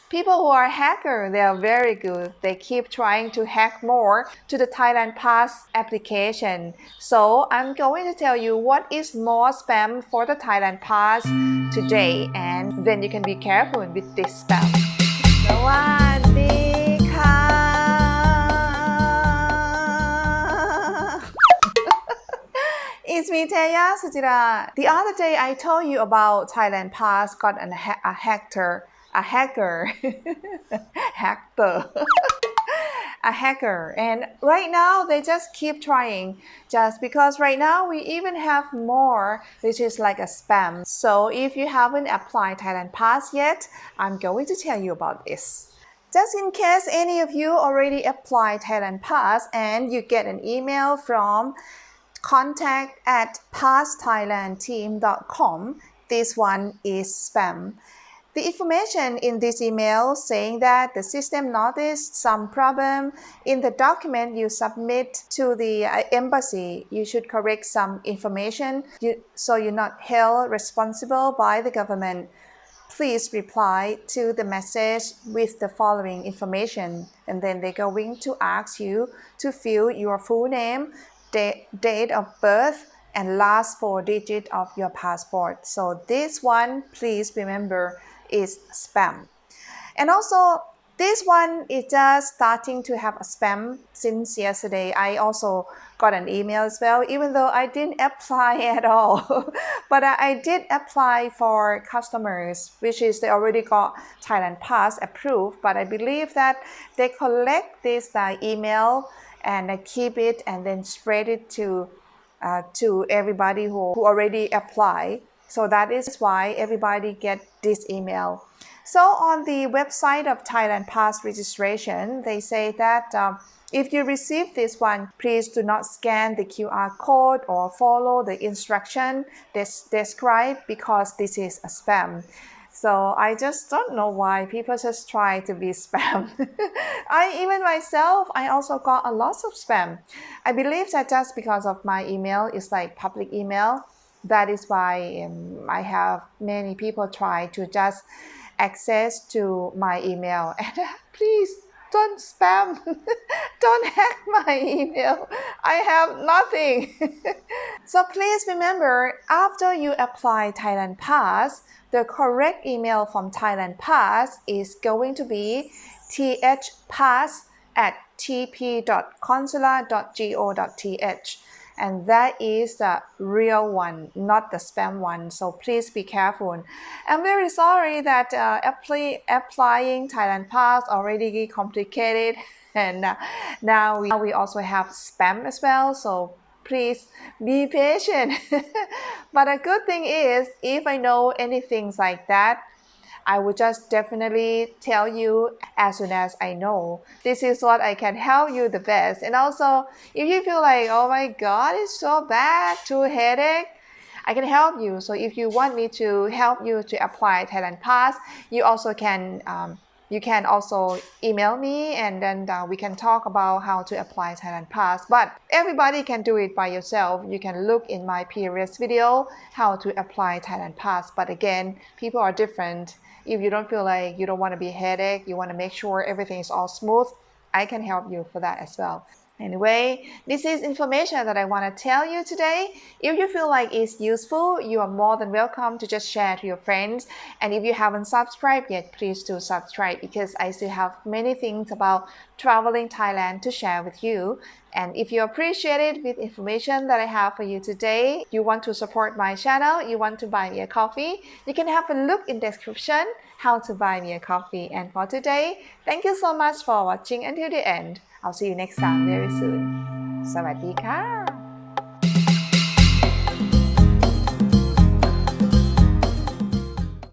People who are hacker, they are very good. They keep trying to hack more to the Thailand Pass application. So I'm going to tell you what is more spam for the Thailand Pass today, and then you can be careful with this spam. สวัสดีค่ะ It's me, Teya, Suchira. The other day I told you about Thailand Pass got a hacker, a hacker, and right now they just keep trying, just because right now we even have more, which is like a spam. So if you haven't applied Thailand Pass yet, I'm going to tell you about this. Just in case any of you already applied Thailand Pass and you get an email from contact@passthailandteam.com, this one is spam. The information in this email saying that the system noticed some problem in the document you submit to the embassy. You should correct some information so you're not held responsible by the government. Please reply to the message with the following information, and then they're going to ask you to fill your full name, date of birth, and last 4 digits of your passport. So this one, please remember, is spam. And also, this one is just starting to have a spam since yesterday. I also got an email as well, even though I didn't apply at all. But I did apply for customers, which is they already got Thailand Pass approved. But I believe that they collect this email and keep it and then spread it to everybody who already applied. So that is why everybody get this email. So on the website of Thailand Pass registration, they say that if you receive this one, please do not scan the QR code or follow the instruction described, because this is a spam. So I just don't know why people just try to be spam. Even myself, I also got a lot of spam. I believe that just because of my email is like public email, that is why I have many people try to just access to my email. And please don't spam, don't hack my email. I have nothing. So please remember, after you apply Thailand Pass, the correct email from Thailand Pass is going to be thpass@tp.consular.go.th. And that is the real one, not the spam one. So please be careful. I'm very sorry that applying Thailand Pass already complicated, and now we also have spam as well. So please be patient. But a good thing is, if I know anything like that, I would just definitely tell you as soon as I know. This is what I can help you the best. And also, if you feel like, oh my God, it's so bad, too headache, I can help you. So if you want me to help you to apply Thailand Pass, you also can also email me, and then we can talk about how to apply Thailand Pass. But everybody can do it by yourself. You can look in my previous video how to apply Thailand Pass. But again, people are different. If you don't feel like you don't want to be a headache, you want to make sure everything is all smooth, I can help you for that as well. Anyway, this is information that I want to tell you today. If you feel like it's useful, you are more than welcome to just share to your friends. And if you haven't subscribed yet, please do subscribe, because I still have many things about traveling Thailand to share with you. And if you appreciate it with information that I have for you today, you want to support my channel, you want to buy me a coffee, you can have a look in description how to buy me a coffee. And for today, thank you so much for watching until the end. I'll see you next time very soon. สวัสดีค่ะ